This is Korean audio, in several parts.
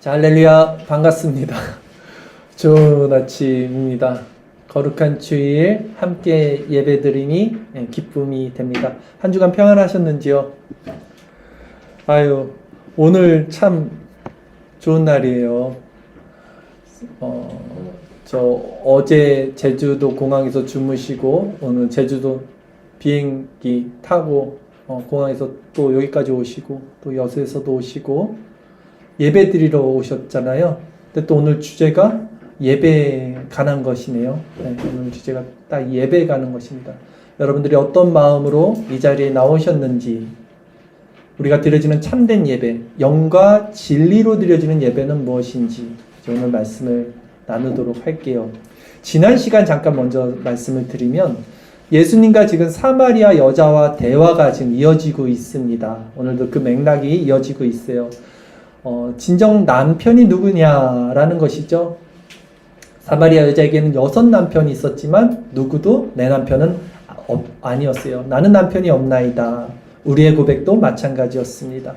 자, 할렐루야, 반갑습니다. 좋은 아침입니다. 거룩한 주일 함께 예배드리니 기쁨이 됩니다. 한 주간 평안하셨는지요? 아유, 오늘 참 좋은 날이에요. 어제 제주도 공항에서 주무시고 오늘 제주도 비행기 타고 공항에서 또 여기까지 오시고 또 여수에서도 오시고 예배 드리러 오셨잖아요. 근데 또 오늘 주제가 예배 가는 것이네요. 네, 오늘 주제가 딱 예배 가는 것입니다. 여러분들이 어떤 마음으로 이 자리에 나오셨는지, 우리가 드려지는 참된 예배, 영과 진리로 드려지는 예배는 무엇인지 오늘 말씀을 나누도록 할게요. 지난 시간 잠깐 먼저 말씀을 드리면 예수님과 지금 사마리아 여자와 대화가 지금 이어지고 있습니다. 오늘도 그 맥락이 이어지고 있어요. 진정 남편이 누구냐라는 것이죠. 사마리아 여자에게는 6 남편이 있었지만 누구도 내 남편은 아니었어요. 나는 남편이 없나이다. 우리의 고백도 마찬가지였습니다.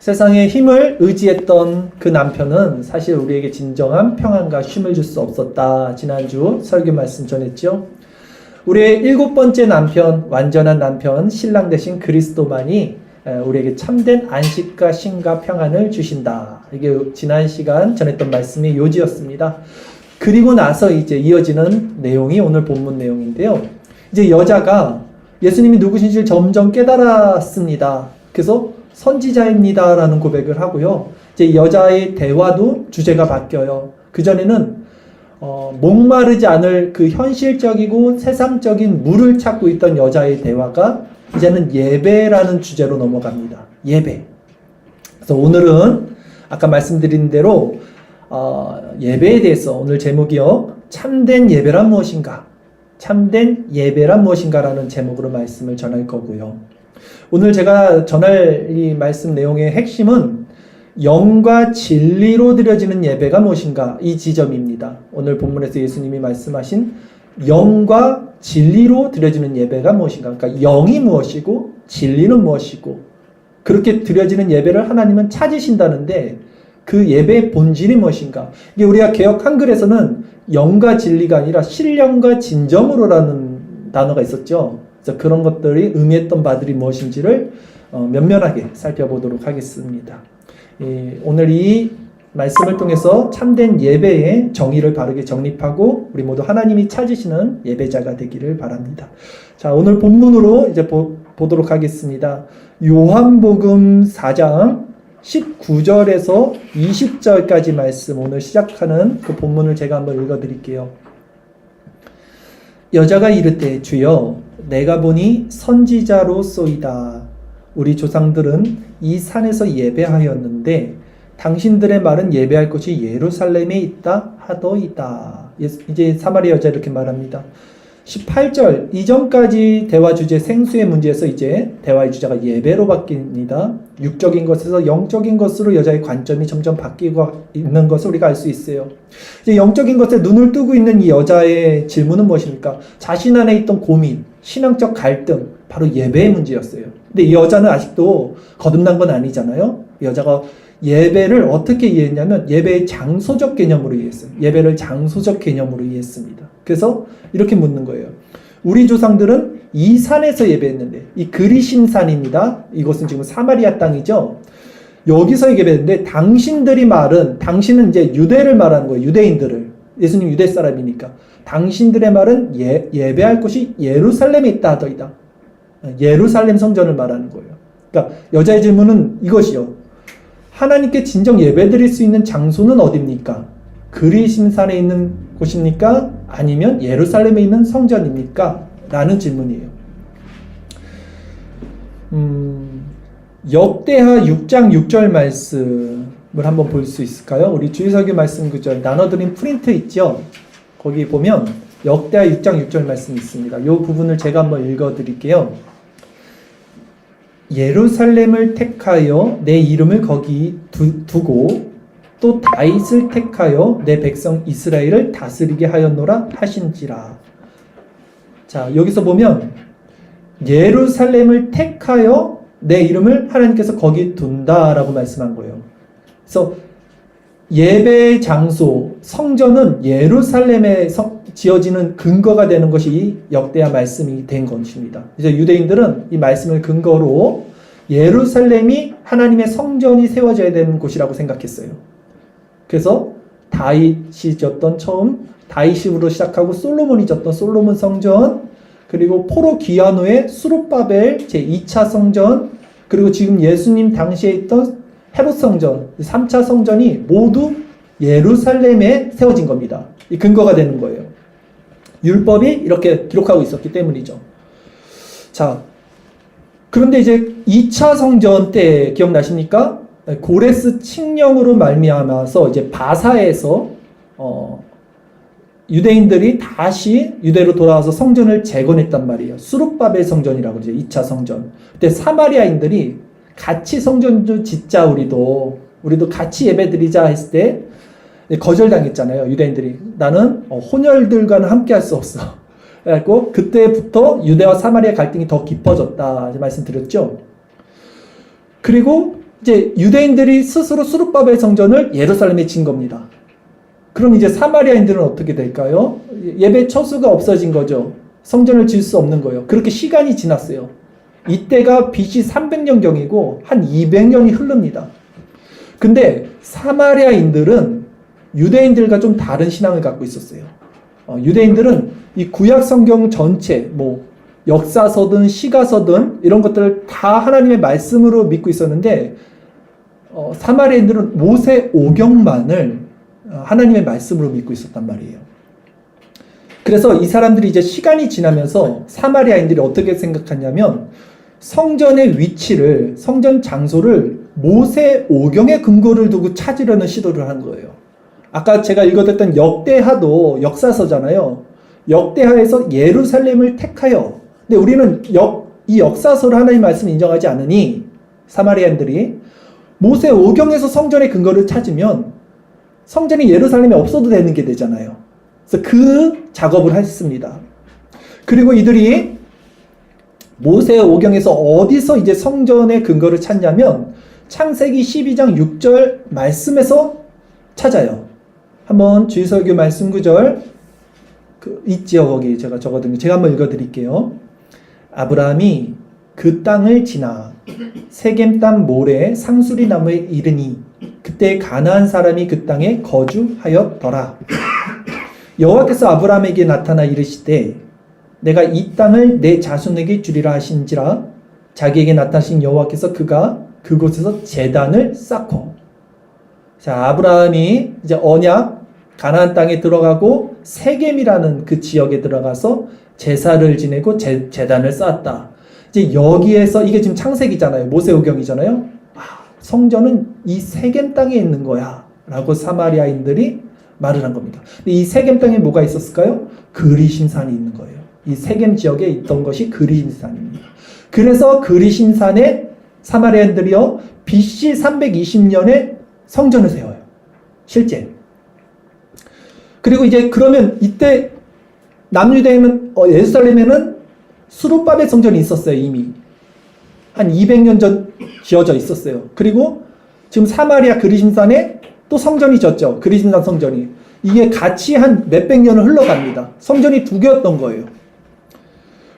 세상에 힘을 의지했던 그 남편은 사실 우리에게 진정한 평안과 쉼을 줄 수 없었다. 지난주 설교 말씀 전했죠. 우리의 7번째 남편, 완전한 남편, 신랑 되신 그리스도만이 우리에게 참된 안식과 쉼과 평안을 주신다. 이게 지난 시간 전했던 말씀의 요지였습니다. 그리고 나서 이제 이어지는 내용이 오늘 본문 내용인데요. 이제 여자가 예수님이 누구신지를 점점 깨달았습니다. 그래서 선지자입니다 라는 고백을 하고요. 이제 여자의 대화도 주제가 바뀌어요. 그전에는 목마르지 않을 그 현실적이고 세상적인 물을 찾고 있던 여자의 대화가 이제는 예배라는 주제로 넘어갑니다. 예배. 그래서 오늘은 아까 말씀드린 대로 예배에 대해서 오늘 제목이요. 참된 예배란 무엇인가? 참된 예배란 무엇인가라는 제목으로 말씀을 전할 거고요. 오늘 제가 전할 이 말씀 내용의 핵심은 영과 진리로 드려지는 예배가 무엇인가? 이 지점입니다. 오늘 본문에서 예수님이 말씀하신 영과 진리로 드려지는 예배가 무엇인가? 그러니까 영이 무엇이고 진리는 무엇이고, 그렇게 드려지는 예배를 하나님은 찾으신다는데 그 예배의 본질이 무엇인가? 이게 우리가 개역 한글에서는 영과 진리가 아니라 신령과 진정으로라는 단어가 있었죠. 그래서 그런 것들이 의미했던 바들이 무엇인지를 면면하게 살펴보도록 하겠습니다. 오늘 이 말씀을 통해서 참된 예배의 정의를 바르게 정립하고 우리 모두 하나님이 찾으시는 예배자가 되기를 바랍니다. 자, 오늘 본문으로 이제 보도록 하겠습니다. 요한복음 4장 19절에서 20절까지 말씀, 오늘 시작하는 그 본문을 제가 한번 읽어드릴게요. 여자가 이르되 주여 내가 보니 선지자로소이다. 우리 조상들은 이 산에서 예배하였는데 당신들의 말은 예배할 곳이 예루살렘에 있다 하더이다. 이제 사마리아 여자 이렇게 말합니다. 18절 이전까지 대화 주제 생수의 문제에서 이제 대화의 주제가 예배로 바뀝니다. 육적인 것에서 영적인 것으로 여자의 관점이 점점 바뀌고 있는 것을 우리가 알 수 있어요. 이제 영적인 것에 눈을 뜨고 있는 이 여자의 질문은 무엇입니까? 자신 안에 있던 고민, 신앙적 갈등, 바로 예배의 문제였어요. 근데 이 여자는 아직도 거듭난 건 아니잖아요. 이 여자가 예배를 어떻게 이해했냐면 예배의 장소적 개념으로 이해했어요. 예배를 장소적 개념으로 이해했습니다. 그래서 이렇게 묻는 거예요. 우리 조상들은 이 산에서 예배했는데, 이 그리신 산입니다. 이곳은 지금 사마리아 땅이죠. 여기서 예배했는데 당신들이 말은, 당신은 이제 유대를 말하는 거예요. 유대인들을. 예수님 유대 사람이니까. 당신들의 말은 예배할 곳이 예루살렘에 있다 하더이다. 예루살렘 성전을 말하는 거예요. 그러니까 여자의 질문은 이것이요. 하나님께 진정 예배드릴 수 있는 장소는 어디입니까? 그리신 산에 있는 곳입니까? 아니면 예루살렘에 있는 성전입니까? 라는 질문이에요. 역대하 6장 6절 말씀을 한번 볼 수 있을까요? 우리 주일설교 말씀 그죠? 나눠드린 프린트 있죠? 거기 보면 역대하 6장 6절 말씀이 있습니다. 이 부분을 제가 한번 읽어드릴게요. 예루살렘을 택하여 내 이름을 거기 두고 또 다윗을 택하여 내 백성 이스라엘을 다스리게 하였노라 하신지라. 자, 여기서 보면 예루살렘을 택하여 내 이름을 하나님께서 거기 둔다라고 말씀한 거예요. 그래서 예배 장소, 성전은 예루살렘에 지어지는 근거가 되는 것이 이 역대하 말씀이 된 것입니다. 이제 유대인들은 이 말씀을 근거로 예루살렘이 하나님의 성전이 세워져야 되는 곳이라고 생각했어요. 그래서 다윗이 졌던 처음 다윗으로 시작하고 솔로몬이 졌던 솔로몬 성전, 그리고 포로 귀환 후에 수룹바벨 제2차 성전, 그리고 지금 예수님 당시에 있던 헤롯 성전, 3차 성전이 모두 예루살렘에 세워진 겁니다. 이 근거가 되는 거예요. 율법이 이렇게 기록하고 있었기 때문이죠. 자, 그런데 이제 2차 성전 때 기억나십니까? 고레스 칙령으로 말미암아서 이제 바사에서 유대인들이 다시 유대로 돌아와서 성전을 재건했단 말이에요. 수룹바벨 성전이라고 그러죠. 2차 성전. 그때 사마리아인들이 같이 성전 좀 짓자, 우리도 같이 예배드리자 했을 때 거절당했잖아요. 유대인들이. 나는 혼혈들과는 함께 할 수 없어. 그래갖고 그때부터 유대와 사마리아 갈등이 더 깊어졌다 말씀드렸죠. 그리고 이제 유대인들이 스스로 수룹바벨 성전을 예루살렘에 진 겁니다. 그럼 이제 사마리아인들은 어떻게 될까요? 예배 처수가 없어진 거죠. 성전을 지을 수 없는 거예요. 그렇게 시간이 지났어요. 이때가 BC 300년경이고 한 200년이 흐릅니다. 근데 사마리아인들은 유대인들과 좀 다른 신앙을 갖고 있었어요. 유대인들은 이 구약 성경 전체, 역사서든 시가서든 이런 것들을 다 하나님의 말씀으로 믿고 있었는데, 사마리아인들은 모세 오경만을 하나님의 말씀으로 믿고 있었단 말이에요. 그래서 이 사람들이 이제 시간이 지나면서 사마리아인들이 어떻게 생각하냐면 성전의 위치를, 성전 장소를 모세 오경의 근거를 두고 찾으려는 시도를 한 거예요. 아까 제가 읽어드렸던 역대하도 역사서잖아요. 역대하에서 예루살렘을 택하여, 근데 우리는 이 역사서를 하나님의 말씀을 인정하지 않으니 사마리아인들이 모세 오경에서 성전의 근거를 찾으면 성전이 예루살렘에 없어도 되는 게 되잖아요. 그래서 그 작업을 했습니다. 그리고 이들이 모세 오경에서 어디서 이제 성전의 근거를 찾냐면 창세기 12장 6절 말씀에서 찾아요. 한번 주일설교 말씀 구절 있지요. 거기 제가 적어둔 제가 한번 읽어드릴게요. 아브라함이 그 땅을 지나 세겜 땅 모래 상수리 나무에 이르니 그때 가나안 사람이 그 땅에 거주하였더라. 여호와께서 아브라함에게 나타나 이르시되 내가 이 땅을 내 자손에게 주리라 하신지라. 자기에게 나타나신 여호와께서 그가 그곳에서 제단을 쌓고. 자, 아브라함이 이제 언약 가나안 땅에 들어가고 세겜이라는 그 지역에 들어가서 제사를 지내고 제단을 쌓았다. 이제 여기에서 이게 지금 창세기잖아요. 모세오경이잖아요. 성전은 이 세겜 땅에 있는 거야 라고 사마리아인들이 말을 한 겁니다. 근데 이 세겜 땅에 뭐가 있었을까요? 그리심산이 있는 거예요. 이 세겜 지역에 있던 것이 그리심산입니다. 그래서 그리심산에 사마리아인들이요 BC 320년에 성전을 세워요. 실제. 그리고 이제 그러면 이때 남유대에는 예루살렘에는 수룹바벨 성전이 있었어요. 이미 한 200년 전 지어져 있었어요. 그리고 지금 사마리아 그리심산에 또 성전이 졌죠. 그리심산 성전이. 이게 같이 한 몇백 년을 흘러갑니다. 성전이 두 개였던 거예요.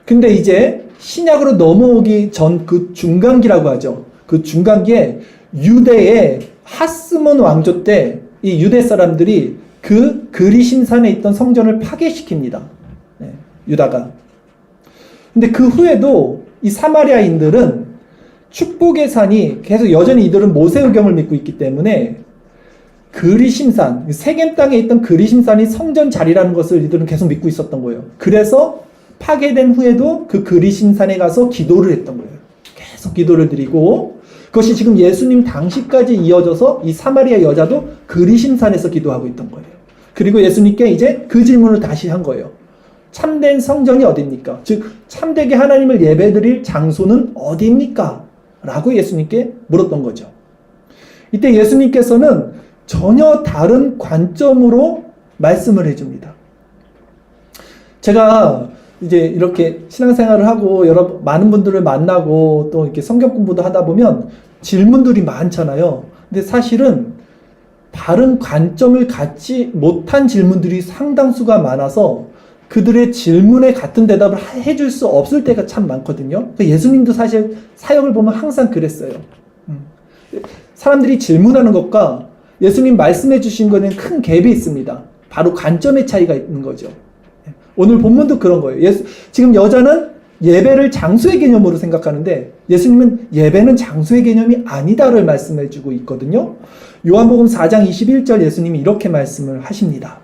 근데 이제 신약으로 넘어오기 전 그 중간기라고 하죠. 그 중간기에 유대의 하스몬 왕조 때 이 유대 사람들이 그 그리심산에 있던 성전을 파괴시킵니다. 네, 유다가. 근데 그 후에도 이 사마리아인들은 축복의 산이 계속 여전히 이들은 모세오경을 믿고 있기 때문에 그리심산, 세겜 땅에 있던 그리심산이 성전 자리라는 것을 이들은 계속 믿고 있었던 거예요. 그래서 파괴된 후에도 그 그리심산에 가서 기도를 했던 거예요. 계속 기도를 드리고 그것이 지금 예수님 당시까지 이어져서 이 사마리아 여자도 그리심산에서 기도하고 있던 거예요. 그리고 예수님께 이제 그 질문을 다시 한 거예요. 참된 성전이 어디입니까? 즉 참되게 하나님을 예배드릴 장소는 어디입니까? 라고 예수님께 물었던 거죠. 이때 예수님께서는 전혀 다른 관점으로 말씀을 해줍니다. 제가 이제 이렇게 신앙생활을 하고 많은 분들을 만나고 또 이렇게 성경 공부도 하다 보면 질문들이 많잖아요. 근데 사실은 바른 관점을 갖지 못한 질문들이 상당수가 많아서 그들의 질문에 같은 대답을 해줄 수 없을 때가 참 많거든요. 예수님도 사실 사역을 보면 항상 그랬어요. 사람들이 질문하는 것과 예수님 말씀해 주신 거는 큰 갭이 있습니다. 바로 관점의 차이가 있는 거죠. 오늘 본문도 그런 거예요. 지금 여자는 예배를 장소의 개념으로 생각하는데 예수님은 예배는 장소의 개념이 아니다를 말씀해 주고 있거든요. 요한복음 4장 21절 예수님이 이렇게 말씀을 하십니다.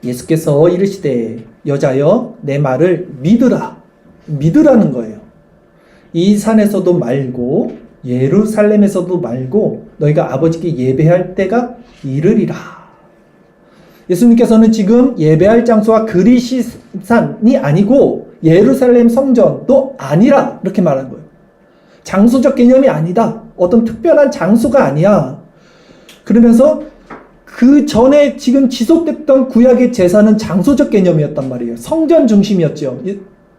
예수께서 이르시되 여자여 내 말을 믿으라. 믿으라는 거예요. 이 산에서도 말고 예루살렘에서도 말고 너희가 아버지께 예배할 때가 이르리라. 예수님께서는 지금 예배할 장소가 그리시산이 아니고 예루살렘 성전도 아니라 이렇게 말하는 거예요. 장소적 개념이 아니다. 어떤 특별한 장소가 아니야. 그러면서 그 전에 지금 지속됐던 구약의 제사는 장소적 개념이었단 말이에요. 성전 중심이었죠.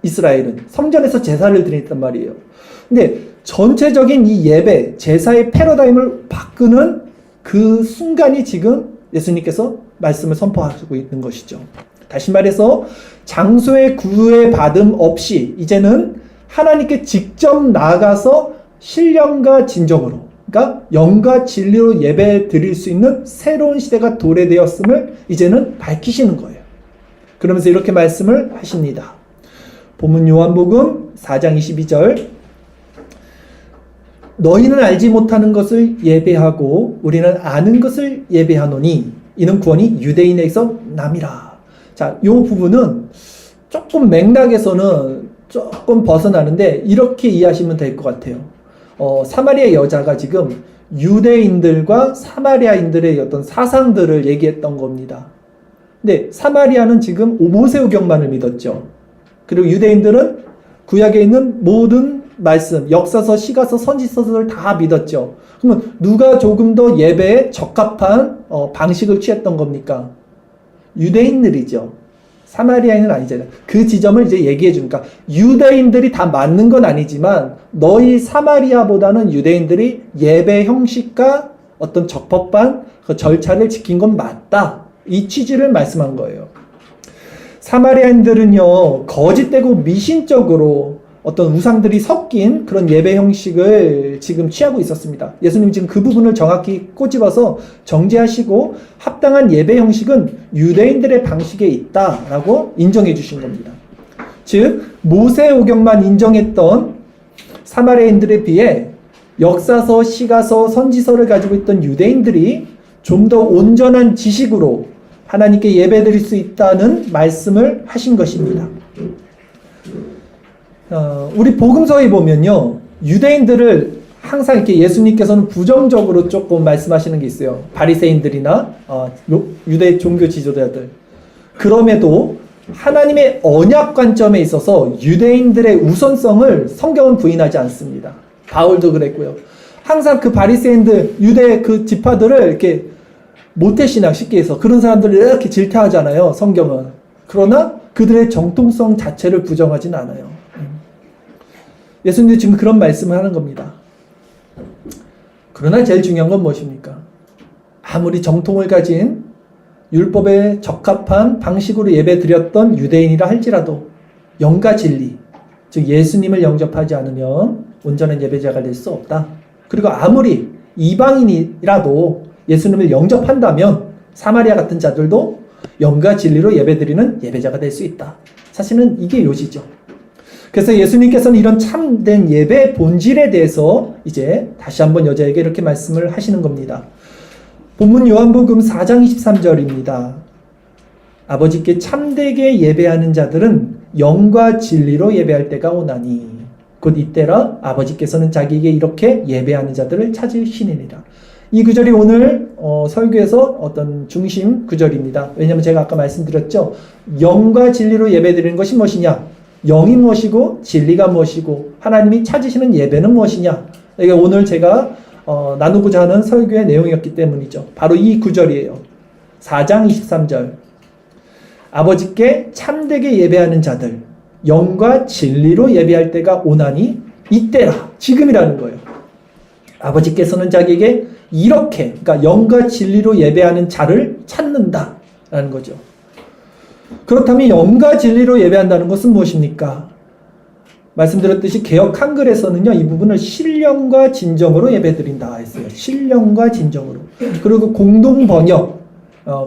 이스라엘은 성전에서 제사를 드렸단 말이에요. 근데 전체적인 이 예배, 제사의 패러다임을 바꾸는 그 순간이 지금 예수님께서 말씀을 선포하고 있는 것이죠. 다시 말해서 장소의 구애받음 없이 이제는 하나님께 직접 나아가서 신령과 진정으로, 그러니까 영과 진리로 예배 드릴 수 있는 새로운 시대가 도래되었음을 이제는 밝히시는 거예요. 그러면서 이렇게 말씀을 하십니다. 본문 요한복음 4장 22절 너희는 알지 못하는 것을 예배하고 우리는 아는 것을 예배하노니 이는 구원이 유대인에게서 남이라. 자, 이 부분은 조금 맥락에서는 조금 벗어나는데 이렇게 이해하시면 될 것 같아요. 사마리아 여자가 지금 유대인들과 사마리아인들의 어떤 사상들을 얘기했던 겁니다. 근데 사마리아는 지금 모세오경만을 믿었죠. 그리고 유대인들은 구약에 있는 모든 말씀, 역사서, 시가서, 선지서를 다 믿었죠. 그러면 누가 조금 더 예배에 적합한 방식을 취했던 겁니까? 유대인들이죠. 사마리아인은 아니잖아요. 그 지점을 이제 얘기해 주니까 유대인들이 다 맞는 건 아니지만 너희 사마리아보다는 유대인들이 예배 형식과 어떤 적법한 그 절차를 지킨 건 맞다. 이 취지를 말씀한 거예요. 사마리아인들은요, 거짓되고 미신적으로 어떤 우상들이 섞인 그런 예배 형식을 지금 취하고 있었습니다. 예수님 지금 그 부분을 정확히 꼬집어서 정죄하시고 합당한 예배 형식은 유대인들의 방식에 있다라고 인정해 주신 겁니다. 즉 모세오경만 인정했던 사마리아인들에 비해 역사서, 시가서, 선지서를 가지고 있던 유대인들이 좀 더 온전한 지식으로 하나님께 예배드릴 수 있다는 말씀을 하신 것입니다. 우리 복음서에 보면요, 유대인들을 항상 이렇게 예수님께서는 부정적으로 조금 말씀하시는 게 있어요. 바리새인들이나 유대 종교 지도자들. 그럼에도 하나님의 언약 관점에 있어서 유대인들의 우선성을 성경은 부인하지 않습니다. 바울도 그랬고요. 항상 그 바리새인들, 유대 그 지파들을 이렇게 모태신앙 쉽게 해서 그런 사람들을 이렇게 질타하잖아요, 성경은. 그러나 그들의 정통성 자체를 부정하진 않아요. 예수님도 지금 그런 말씀을 하는 겁니다. 그러나 제일 중요한 건 무엇입니까? 아무리 정통을 가진 율법에 적합한 방식으로 예배드렸던 유대인이라 할지라도 영과 진리, 즉 예수님을 영접하지 않으면 온전한 예배자가 될 수 없다. 그리고 아무리 이방인이라도 예수님을 영접한다면 사마리아 같은 자들도 영과 진리로 예배드리는 예배자가 될 수 있다. 사실은 이게 요지죠. 그래서 예수님께서는 이런 참된 예배의 본질에 대해서 이제 다시 한번 여자에게 이렇게 말씀을 하시는 겁니다. 본문 요한복음 4장 23절입니다. 아버지께 참되게 예배하는 자들은 영과 진리로 예배할 때가 오나니 곧 이때라 아버지께서는 자기에게 이렇게 예배하는 자들을 찾으시느니라. 이 구절이 오늘 설교에서 어떤 중심 구절입니다. 왜냐하면 제가 아까 말씀드렸죠. 영과 진리로 예배드리는 것이 무엇이냐? 영이 무엇이고 진리가 무엇이고 하나님이 찾으시는 예배는 무엇이냐? 이게 오늘 제가 나누고자 하는 설교의 내용이었기 때문이죠. 바로 이 구절이에요. 4장 23절 아버지께 참되게 예배하는 자들 영과 진리로 예배할 때가 오나니 이때라 지금이라는 거예요. 아버지께서는 자기에게 이렇게 그러니까 영과 진리로 예배하는 자를 찾는다라는 거죠. 그렇다면 영과 진리로 예배한다는 것은 무엇입니까? 말씀드렸듯이 개역 한글에서는요, 이 부분을 신령과 진정으로 예배드린다 했어요. 신령과 진정으로. 그리고 공동 번역,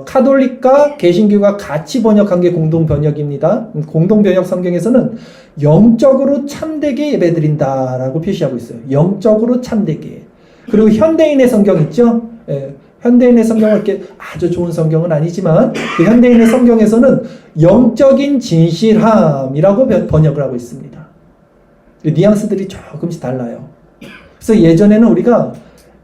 카톨릭과 개신교가 같이 번역한 게 공동 번역입니다. 공동 번역 성경에서는 영적으로 참되게 예배드린다라고 표시하고 있어요. 영적으로 참되게. 그리고 현대인의 성경 있죠? 예, 현대인의 성경은 이렇게 아주 좋은 성경은 아니지만 그 현대인의 성경에서는 영적인 진실함이라고 번역을 하고 있습니다. 뉘앙스들이 조금씩 달라요. 그래서 예전에는 우리가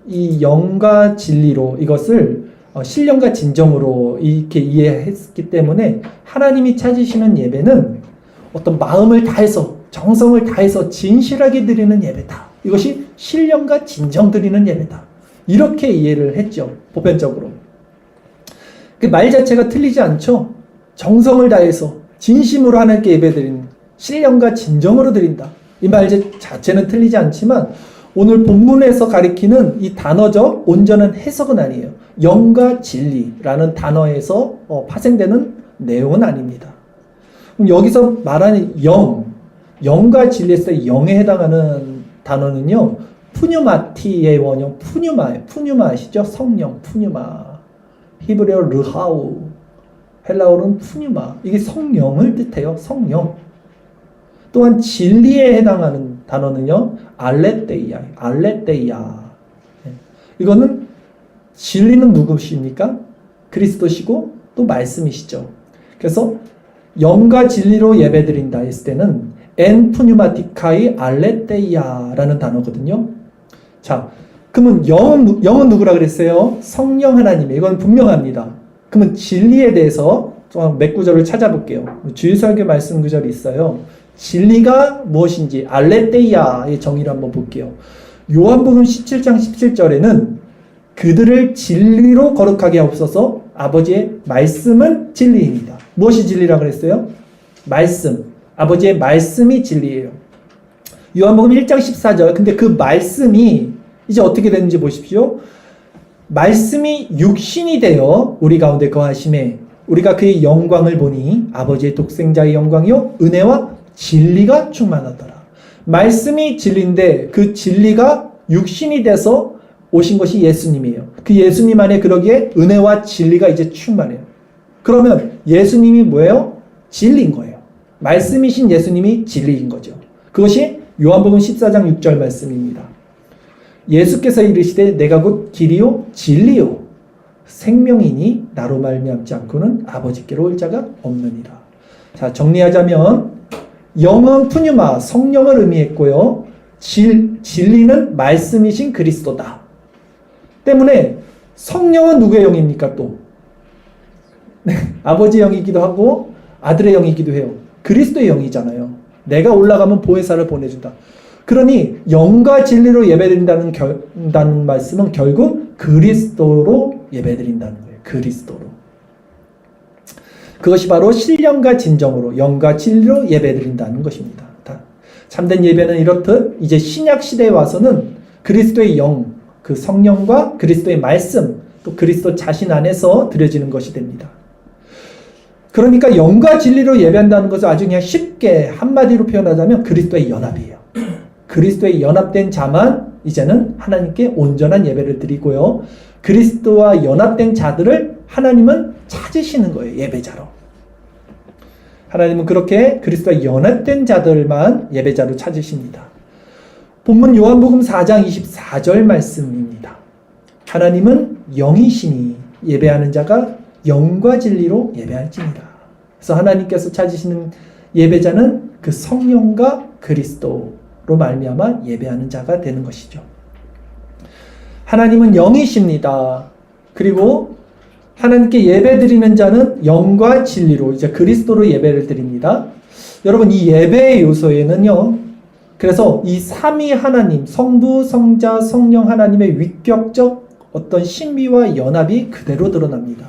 이 영과 진리로 이것을 신령과 진정으로 이렇게 이해했기 때문에 하나님이 찾으시는 예배는 어떤 마음을 다해서 정성을 다해서 진실하게 드리는 예배다. 이것이 신령과 진정 드리는 예배다. 이렇게 이해를 했죠. 보편적으로. 그 말 자체가 틀리지 않죠. 정성을 다해서 진심으로 하나님께 예배드리는 신령과 진정으로 드린다. 이 말 자체는 틀리지 않지만 오늘 본문에서 가리키는 이 단어적 온전한 해석은 아니에요. 영과 진리라는 단어에서 파생되는 내용은 아닙니다. 그럼 여기서 말하는 영과 진리에서 영에 해당하는 단어는요. 푸뉴마티의 원형 푸뉴마예요. 푸뉴마 아시죠? 성령 푸뉴마. 히브리어 르하우. 헬라어로는 푸뉴마. 이게 성령을 뜻해요. 성령. 또한 진리에 해당하는 단어는요. 알레테이아. 알레테이아. 이거는 진리는 누구십니까? 그리스도시고 또 말씀이시죠. 그래서 영과 진리로 예배드린다 했을 때는 엔 푸뉴마티카이 알레테이아라는 단어거든요. 자, 그러면 영은 누구라 그랬어요? 성령 하나님. 이건 분명합니다. 그러면 진리에 대해서 몇 구절을 찾아볼게요. 주일설교 말씀 구절이 있어요. 진리가 무엇인지 알레테이아의 정의를 한번 볼게요. 요한복음 17장 17절에는 그들을 진리로 거룩하게 하옵소서. 아버지의 말씀은 진리입니다. 무엇이 진리라 그랬어요? 말씀. 아버지의 말씀이 진리예요. 요한복음 1장 14절. 근데 그 말씀이 이제 어떻게 되는지 보십시오. 말씀이 육신이 되어 우리 가운데 거하심에 우리가 그의 영광을 보니 아버지의 독생자의 영광이요 은혜와 진리가 충만하더라. 말씀이 진리인데 그 진리가 육신이 돼서 오신 것이 예수님이에요. 그 예수님 안에 그러기에 은혜와 진리가 이제 충만해요. 그러면 예수님이 뭐예요? 진리인 거예요. 말씀이신 예수님이 진리인 거죠. 그것이 요한복음 14장 6절 말씀입니다. 예수께서 이르시되 내가 곧 길이요 진리요 생명이니 나로 말미암지 않고는 아버지께로 올 자가 없느니라. 자, 정리하자면 영은 푸뉴마 성령을 의미했고요. 진리는 말씀이신 그리스도다. 때문에 성령은 누구의 영입니까 또? 네, 아버지의 영이기도 하고 아들의 영이기도 해요. 그리스도의 영이잖아요. 내가 올라가면 보혜사를 보내준다. 그러니 영과 진리로 예배드린다는 말씀은 결국 그리스도로 예배드린다는 거예요. 그리스도로. 그것이 바로 신령과 진정으로 영과 진리로 예배드린다는 것입니다. 참된 예배는 이렇듯 이제 신약 시대에 와서는 그리스도의 영, 그 성령과 그리스도의 말씀, 또 그리스도 자신 안에서 드려지는 것이 됩니다. 그러니까 영과 진리로 예배한다는 것을 아주 그냥 쉽게 한마디로 표현하자면 그리스도의 연합이에요. 그리스도의 연합된 자만 이제는 하나님께 온전한 예배를 드리고요. 그리스도와 연합된 자들을 하나님은 찾으시는 거예요. 예배자로. 하나님은 그렇게 그리스도와 연합된 자들만 예배자로 찾으십니다. 본문 요한복음 4장 24절 말씀입니다. 하나님은 영이시니 예배하는 자가 영과 진리로 예배할지니라. 그래서 하나님께서 찾으시는 예배자는 그 성령과 그리스도로 말미암아 예배하는 자가 되는 것이죠. 하나님은 영이십니다. 그리고 하나님께 예배드리는 자는 영과 진리로 이제 그리스도로 예배를 드립니다. 여러분 이 예배의 요소에는요. 그래서 이 삼위 하나님, 성부, 성자, 성령 하나님의 위격적 어떤 신비와 연합이 그대로 드러납니다.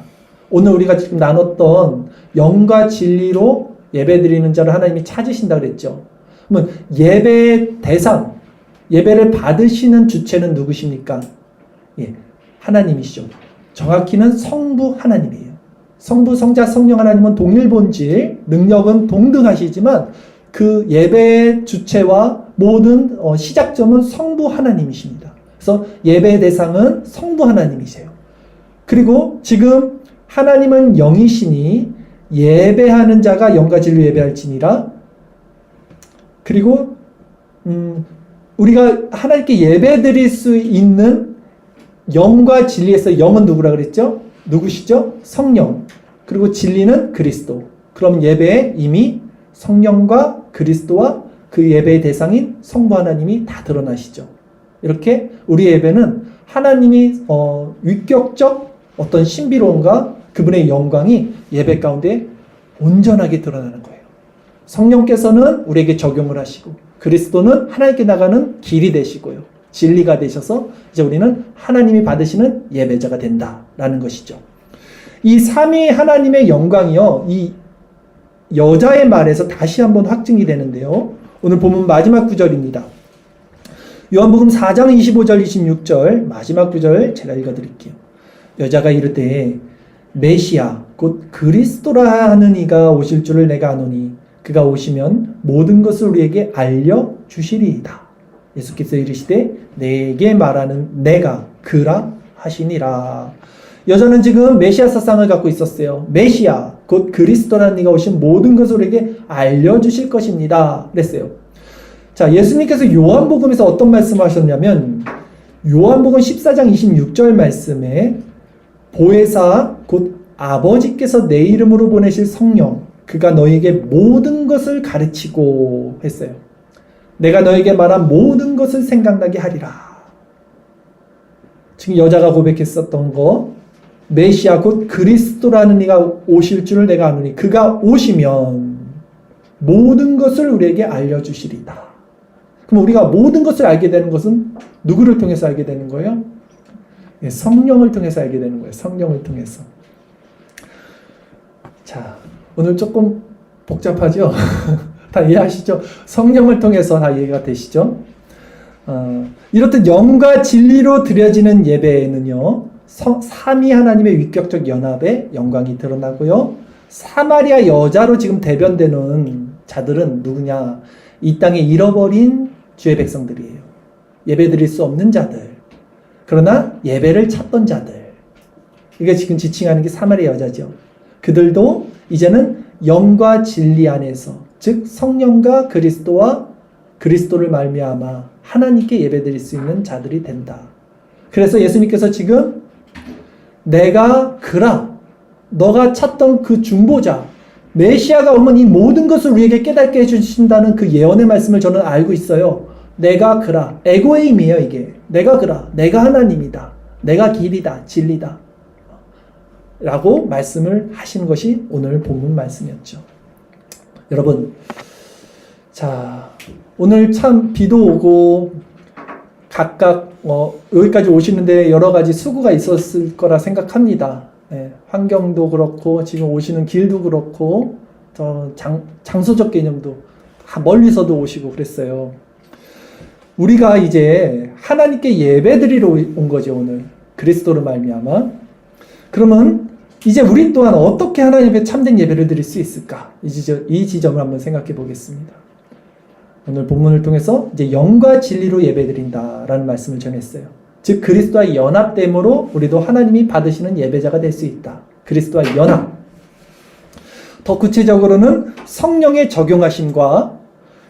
오늘 우리가 지금 나눴던 영과 진리로 예배드리는 자를 하나님이 찾으신다 그랬죠. 그러면 예배의 대상, 예배를 받으시는 주체는 누구십니까? 예, 하나님이시죠. 정확히는 성부 하나님이에요. 성부, 성자, 성령 하나님은 동일 본질, 능력은 동등하시지만 그 예배의 주체와 모든 시작점은 성부 하나님이십니다. 그래서 예배의 대상은 성부 하나님이세요. 그리고 지금 하나님은 영이시니 예배하는 자가 영과 진리로 예배할지니라. 그리고 우리가 하나님께 예배드릴 수 있는 영과 진리에서 영은 누구라 그랬죠? 누구시죠? 성령. 그리고 진리는 그리스도. 그럼 예배에 이미 성령과 그리스도와 그 예배의 대상인 성부 하나님이 다 드러나시죠. 이렇게 우리 예배는 하나님이 위격적 어떤 신비로움과 그분의 영광이 예배 가운데 온전하게 드러나는 거예요. 성령께서는 우리에게 적용을 하시고 그리스도는 하나님께 나가는 길이 되시고요. 진리가 되셔서 이제 우리는 하나님이 받으시는 예배자가 된다라는 것이죠. 이 삼위 하나님의 영광이요. 이 여자의 말에서 다시 한번 확증이 되는데요. 오늘 본문 마지막 구절입니다. 요한복음 4장 25절 26절 마지막 구절 제가 읽어드릴게요. 여자가 이르되 메시아 곧 그리스도라 하는 이가 오실 줄을 내가 아노니 그가 오시면 모든 것을 우리에게 알려주시리이다. 예수께서 이르시되 내게 말하는 내가 그라 하시니라. 여자는 지금 메시아 사상을 갖고 있었어요. 메시아 곧 그리스도라는 이가 오신 모든 것을 우리에게 알려주실 것입니다. 그랬어요. 자, 예수님께서 요한복음에서 어떤 말씀을 하셨냐면 요한복음 14장 26절 말씀에 보혜사 곧 아버지께서 내 이름으로 보내실 성령 그가 너희에게 모든 것을 가르치고 했어요. 내가 너에게 말한 모든 것을 생각나게 하리라. 지금 여자가 고백했었던 거 메시아 곧 그리스도라는 이가 오실 줄을 내가 아노니 그가 오시면 모든 것을 우리에게 알려주시리다. 그럼 우리가 모든 것을 알게 되는 것은 누구를 통해서 알게 되는 거예요? 성령을 통해서 알게 되는 거예요. 성령을 통해서. 자, 오늘 조금 복잡하죠? 다 이해하시죠? 성령을 통해서 다 이해가 되시죠? 이렇듯 영과 진리로 드려지는 예배에는요, 삼위 하나님의 위격적 연합의 영광이 드러나고요, 사마리아 여자로 지금 대변되는 자들은 누구냐? 이 땅에 잃어버린 주의 백성들이에요. 예배드릴 수 없는 자들. 그러나 예배를 찾던 자들. 이게 지금 지칭하는 게 사마리아 여자죠. 그들도 이제는 영과 진리 안에서, 즉 성령과 그리스도와 그리스도를 말미암아 하나님께 예배드릴 수 있는 자들이 된다. 그래서 예수님께서 지금 내가 그라, 너가 찾던 그 중보자, 메시아가 오면 이 모든 것을 우리에게 깨닫게 해주신다는 그 예언의 말씀을 저는 알고 있어요. 내가 그라, 에고의 힘이에요 이게. 내가 그라, 내가 하나님이다. 내가 길이다, 진리다. 라고 말씀을 하신 것이 오늘 본문 말씀이었죠. 여러분, 자, 오늘 참 비도 오고 각각 여기까지 오시는데 여러 가지 수고가 있었을 거라 생각합니다. 네, 환경도 그렇고 지금 오시는 길도 그렇고 장소적 개념도 멀리서도 오시고 그랬어요. 우리가 이제 하나님께 예배드리러 온 거죠. 오늘 그리스도로 말미암아. 그러면 이제 우리 또한 어떻게 하나님의 참된 예배를 드릴 수 있을까? 이 지점을 한번 생각해 보겠습니다. 오늘 본문을 통해서 이제 영과 진리로 예배드린다라는 말씀을 전했어요. 즉 그리스도와 연합됨으로 우리도 하나님이 받으시는 예배자가 될 수 있다. 그리스도와 연합. 더 구체적으로는 성령의 적용하심과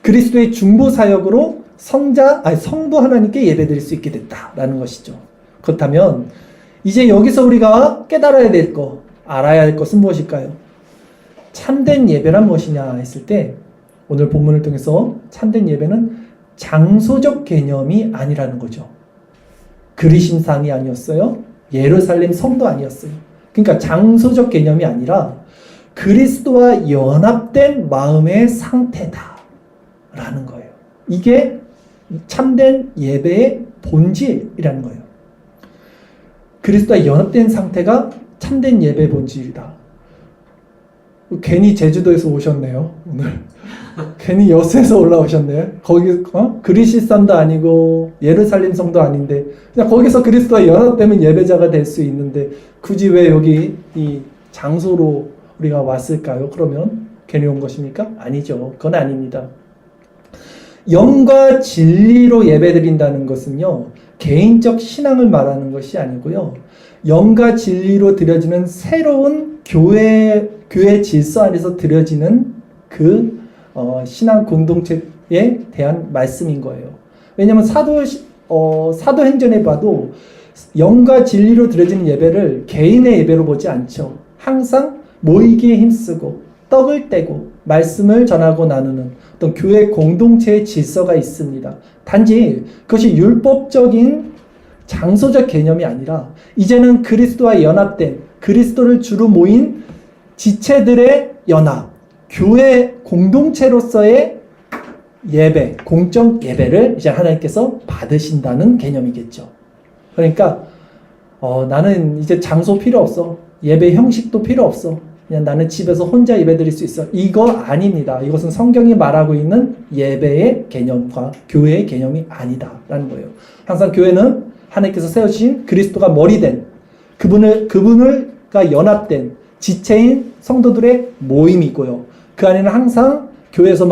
그리스도의 중보 사역으로 성부 하나님께 예배드릴 수 있게 됐다라는 것이죠. 그렇다면 이제 여기서 우리가 깨달아야 될 것, 알아야 할 것은 무엇일까요? 참된 예배란 무엇이냐 했을 때 오늘 본문을 통해서 참된 예배는 장소적 개념이 아니라는 거죠. 그리심산이 아니었어요. 예루살렘 성도 아니었어요. 그러니까 장소적 개념이 아니라 그리스도와 연합된 마음의 상태다라는 거예요. 이게 참된 예배의 본질이라는 거예요. 그리스도와 연합된 상태가 참된 예배의 본질이다. 괜히 제주도에서 오셨네요, 오늘. 괜히 여수에서 올라오셨네요. 거기, 그리시 사람도 아니고, 예루살렘 성도 아닌데, 그냥 거기서 그리스도와 연합되면 예배자가 될 수 있는데, 굳이 왜 여기 이 장소로 우리가 왔을까요? 그러면 괜히 온 것입니까? 아니죠. 그건 아닙니다. 영과 진리로 예배드린다는 것은요, 개인적 신앙을 말하는 것이 아니고요, 영과 진리로 드려지는 새로운 교회 질서 안에서 드려지는 그 신앙 공동체에 대한 말씀인 거예요. 왜냐하면 사도행전에 봐도 영과 진리로 드려지는 예배를 개인의 예배로 보지 않죠. 항상 모이기에 힘쓰고 떡을 떼고 말씀을 전하고 나누는 어떤 교회 공동체의 질서가 있습니다. 단지 그것이 율법적인 장소적 개념이 아니라 이제는 그리스도와 연합된 그리스도를 주로 모인 지체들의 연합, 교회 공동체로서의 예배, 공적 예배를 이제 하나님께서 받으신다는 개념이겠죠. 그러니까 나는 이제 장소 필요 없어. 예배 형식도 필요 없어. 그냥 나는 집에서 혼자 예배 드릴 수 있어. 이거 아닙니다. 이것은 성경이 말하고 있는 예배의 개념과 교회의 개념이 아니다라는 거예요. 항상 교회는 하나님께서 세우신 그리스도가 머리된 그분을가 연합된 지체인 성도들의 모임이고요. 그 안에는 항상 교회에서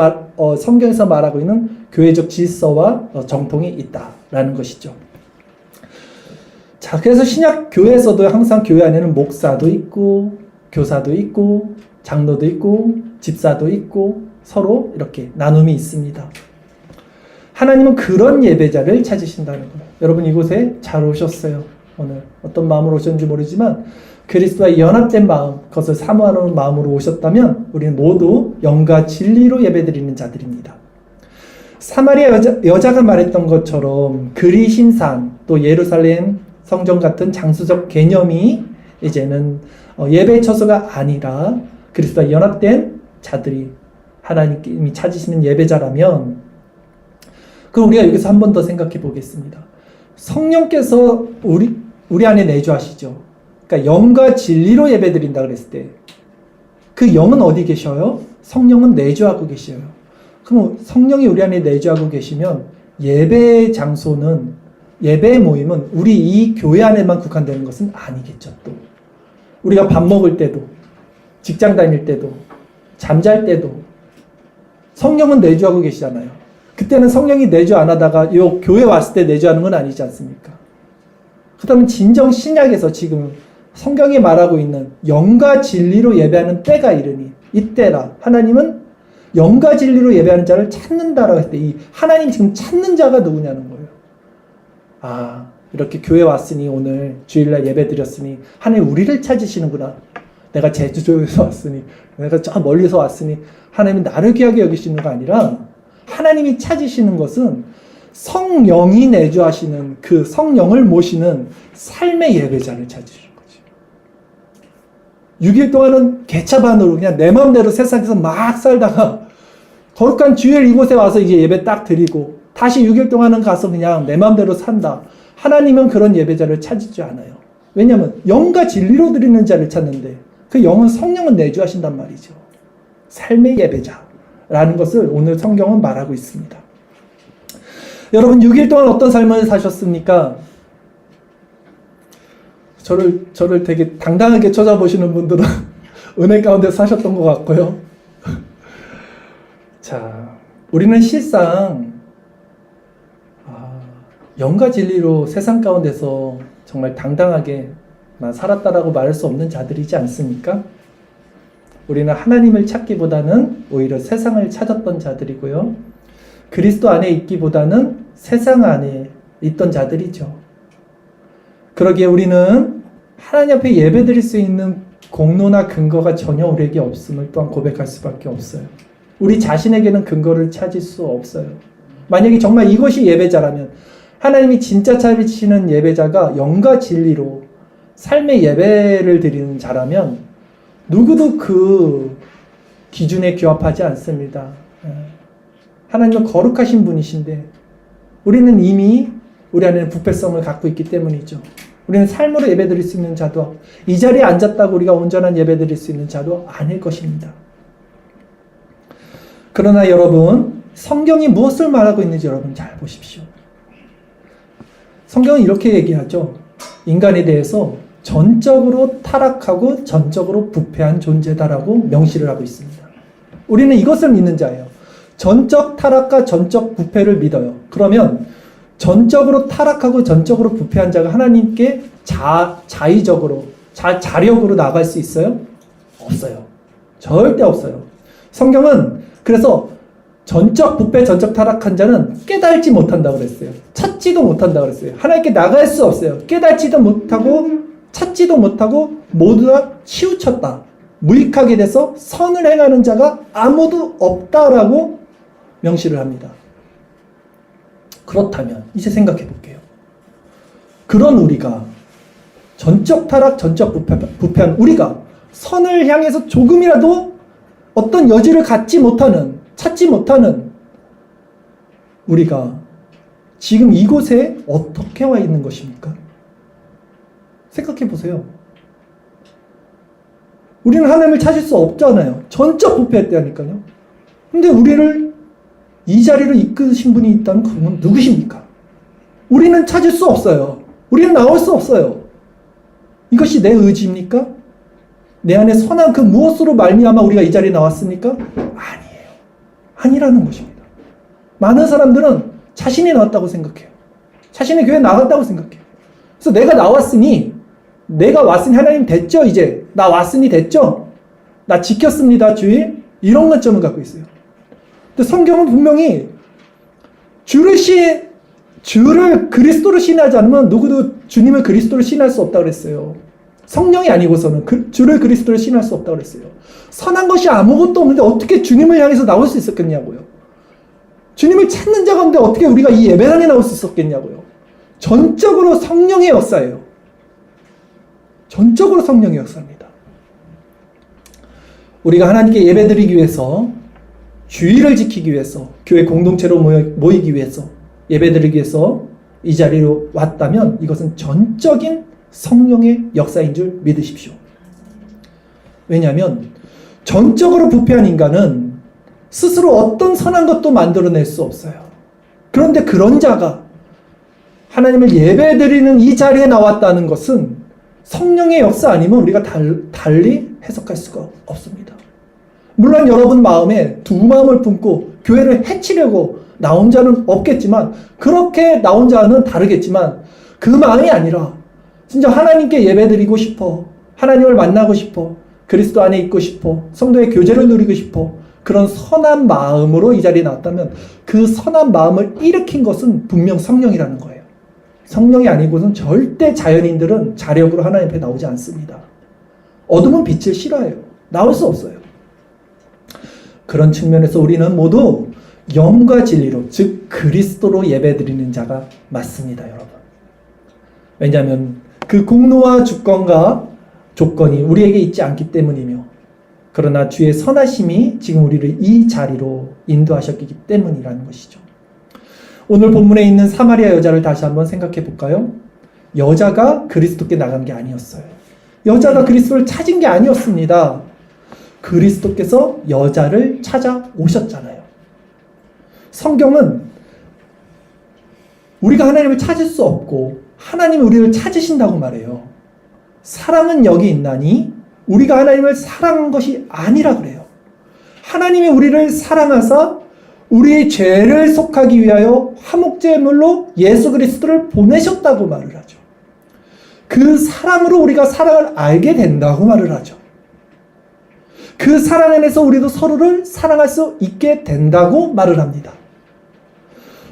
성경에서 말하고 있는 교회적 질서와 정통이 있다라는 것이죠. 자, 그래서 신약 교회에서도 항상 교회 안에는 목사도 있고 교사도 있고 장로도 있고 집사도 있고 서로 이렇게 나눔이 있습니다. 하나님은 그런 예배자를 찾으신다는 거예요. 여러분 이곳에 잘 오셨어요. 오늘 어떤 마음으로 오셨는지 모르지만 그리스도와 연합된 마음, 그것을 사모하는 마음으로 오셨다면 우리는 모두 영과 진리로 예배드리는 자들입니다. 사마리아 여자가 말했던 것처럼 그리신산 또 예루살렘 성전 같은 장소적 개념이 이제는 예배의 처소가 아니라 그리스도와 연합된 자들이 하나님이 찾으시는 예배자라면, 그럼 우리가 여기서 한 번 더 생각해 보겠습니다. 성령께서 우리 안에 내주하시죠. 그러니까 영과 진리로 예배드린다 그랬을 때 그 영은 어디 계셔요? 성령은 내주하고 계셔요. 그럼 성령이 우리 안에 내주하고 계시면 예배의 장소는, 예배의 모임은 우리 이 교회 안에만 국한되는 것은 아니겠죠. 또 우리가 밥 먹을 때도, 직장 다닐 때도, 잠잘 때도 성령은 내주하고 계시잖아요. 그때는 성령이 내주 안 하다가 요 교회 왔을 때 내주하는 건 아니지 않습니까? 그렇다면 진정 신약에서 지금 성경이 말하고 있는 영과 진리로 예배하는 때가 이르니 이때라 하나님은 영과 진리로 예배하는 자를 찾는다라고 했을 때 이 하나님 지금 찾는 자가 누구냐는 거예요. 아, 이렇게 교회 왔으니 오늘 주일날 예배 드렸으니 하나님 우리를 찾으시는구나. 내가 제주도에서 왔으니, 내가 저 멀리서 왔으니 하나님은 나를 귀하게 여기시는 거 아니라 하나님이 찾으시는 것은 성령이 내주하시는 그 성령을 모시는 삶의 예배자를 찾으시는 거지. 6일 동안은 개차반으로 그냥 내 마음대로 세상에서 막 살다가 거룩한 주일 이곳에 와서 이제 예배 딱 드리고 다시 6일 동안은 가서 그냥 내 마음대로 산다. 하나님은 그런 예배자를 찾지 않아요. 왜냐하면 영과 진리로 드리는 자를 찾는데 그 영은 성령은 내주하신단 말이죠. 삶의 예배자라는 것을 오늘 성경은 말하고 있습니다. 여러분 6일 동안 어떤 삶을 사셨습니까? 저를 되게 당당하게 쳐다보시는 분들은 은혜 가운데 사셨던 것 같고요. 자, 우리는 실상 영과 진리로 세상 가운데서 정말 당당하게 살았다라고 말할 수 없는 자들이지 않습니까? 우리는 하나님을 찾기보다는 오히려 세상을 찾았던 자들이고요. 그리스도 안에 있기보다는 세상 안에 있던 자들이죠. 그러기에 우리는 하나님 앞에 예배드릴 수 있는 공로나 근거가 전혀 우리에게 없음을 또한 고백할 수밖에 없어요. 우리 자신에게는 근거를 찾을 수 없어요. 만약에 정말 이것이 예배자라면, 하나님이 진짜 찾으시는 예배자가 영과 진리로 삶의 예배를 드리는 자라면 누구도 그 기준에 규합하지 않습니다. 하나님은 거룩하신 분이신데 우리는 이미 우리 안에는 부패성을 갖고 있기 때문이죠. 우리는 삶으로 예배드릴 수 있는 자도, 이 자리에 앉았다고 우리가 온전한 예배드릴 수 있는 자도 아닐 것입니다. 그러나 여러분, 성경이 무엇을 말하고 있는지 여러분 잘 보십시오. 성경은 이렇게 얘기하죠. 인간에 대해서 전적으로 타락하고 전적으로 부패한 존재다라고 명시를 하고 있습니다. 우리는 이것을 믿는 자예요. 전적 타락과 전적 부패를 믿어요. 그러면 전적으로 타락하고 전적으로 부패한 자가 하나님께 자의적으로, 자력으로 나갈 수 있어요? 없어요. 절대 없어요. 성경은 그래서 전적 부패, 전적 타락한 자는 깨달지 못한다고 그랬어요. 찾지도 못한다고 그랬어요. 하나님께 나갈 수 없어요. 깨달지도 못하고 찾지도 못하고 모두 다 치우쳤다. 무익하게 돼서 선을 행하는 자가 아무도 없다라고 명시를 합니다. 그렇다면 이제 생각해 볼게요. 그런 우리가 전적 타락, 전적 부패한 우리가 선을 향해서 조금이라도 어떤 여지를 갖지 못하는, 찾지 못하는 우리가 지금 이곳에 어떻게 와 있는 것입니까? 생각해 보세요. 우리는 하나님을 찾을 수 없잖아요. 전적 부패했다니까요. 근데 우리를 이 자리로 이끄신 분이 있다면 그건 누구십니까? 우리는 찾을 수 없어요. 우리는 나올 수 없어요. 이것이 내 의지입니까? 내 안에 선한 그 무엇으로 말미암아 우리가 이 자리에 나왔습니까? 아니에요. 아니라는 것입니다. 많은 사람들은 자신이 나왔다고 생각해요. 자신의 교회에 나갔다고 생각해요. 그래서 내가 나왔으니, 내가 왔으니 하나님 됐죠? 이제 나 왔으니 됐죠? 나 지켰습니다 주일, 이런 관점을 갖고 있어요. 근데 성경은 분명히 주를 그리스도로 신하지 않으면 누구도 주님을 그리스도로 신할 수 없다고 그랬어요. 성령이 아니고서는 주를 그리스도로 신할 수 없다고 그랬어요. 선한 것이 아무것도 없는데 어떻게 주님을 향해서 나올 수 있었겠냐고요. 주님을 찾는 자 가운데 어떻게 우리가 이 예배당에 나올 수 있었겠냐고요. 전적으로 성령의 역사예요. 전적으로 성령의 역사입니다. 우리가 하나님께 예배드리기 위해서, 주의를 지키기 위해서, 교회 공동체로 모이기 위해서, 예배드리기 위해서 이 자리로 왔다면 이것은 전적인 성령의 역사인 줄 믿으십시오. 왜냐하면 전적으로 부패한 인간은 스스로 어떤 선한 것도 만들어낼 수 없어요. 그런데 그런 자가 하나님을 예배드리는 이 자리에 나왔다는 것은 성령의 역사 아니면 우리가 달리 해석할 수가 없습니다. 물론 여러분 마음에 두 마음을 품고 교회를 해치려고 나온 자는 없겠지만, 그렇게 나온 자는 다르겠지만 그 마음이 아니라 진짜 하나님께 예배드리고 싶어, 하나님을 만나고 싶어, 그리스도 안에 있고 싶어, 성도의 교제를 누리고 싶어, 그런 선한 마음으로 이 자리에 나왔다면 그 선한 마음을 일으킨 것은 분명 성령이라는 거예요. 성령이 아니고는 절대 자연인들은 자력으로 하나님 앞에 나오지 않습니다. 어둠은 빛을 싫어해요. 나올 수 없어요. 그런 측면에서 우리는 모두 영과 진리로, 즉 그리스도로 예배드리는 자가 맞습니다, 여러분. 왜냐하면 그 공로와 주권과 조건이 우리에게 있지 않기 때문이며, 그러나 주의 선하심이 지금 우리를 이 자리로 인도하셨기 때문이라는 것이죠. 오늘 본문에 있는 사마리아 여자를 다시 한번 생각해 볼까요? 여자가 그리스도께 나간 게 아니었어요. 여자가 그리스도를 찾은 게 아니었습니다. 그리스도께서 여자를 찾아오셨잖아요. 성경은 우리가 하나님을 찾을 수 없고 하나님이 우리를 찾으신다고 말해요. 사랑은 여기 있나니 우리가 하나님을 사랑한 것이 아니라 그래요. 하나님이 우리를 사랑하사 우리의 죄를 속하기 위하여 화목제물로 예수 그리스도를 보내셨다고 말을 하죠. 그 사랑으로 우리가 사랑을 알게 된다고 말을 하죠. 그 사랑 안에서 우리도 서로를 사랑할 수 있게 된다고 말을 합니다.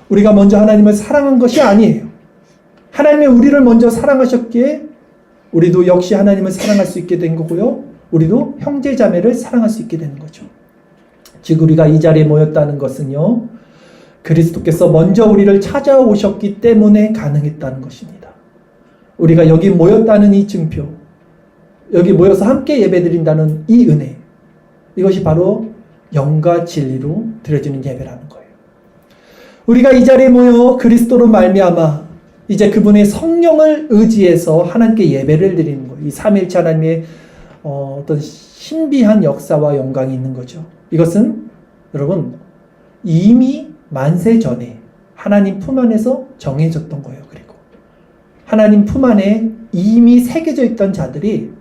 우리가 먼저 하나님을 사랑한 것이 아니에요. 하나님이 우리를 먼저 사랑하셨기에 우리도 역시 하나님을 사랑할 수 있게 된 거고요. 우리도 형제자매를 사랑할 수 있게 되는 거죠. 즉 우리가 이 자리에 모였다는 것은요, 그리스도께서 먼저 우리를 찾아오셨기 때문에 가능했다는 것입니다. 우리가 여기 모였다는 이 증표, 여기 모여서 함께 예배드린다는 이 은혜, 이것이 바로 영과 진리로 드려지는 예배라는 거예요. 우리가 이 자리에 모여 그리스도로 말미암아 이제 그분의 성령을 의지해서 하나님께 예배를 드리는 거예요. 이 삼위일체 하나님의 어떤 신비한 역사와 영광이 있는 거죠. 이것은 여러분 이미 만세 전에 하나님 품 안에서 정해졌던 거예요. 그리고 하나님 품 안에 이미 새겨져 있던 자들이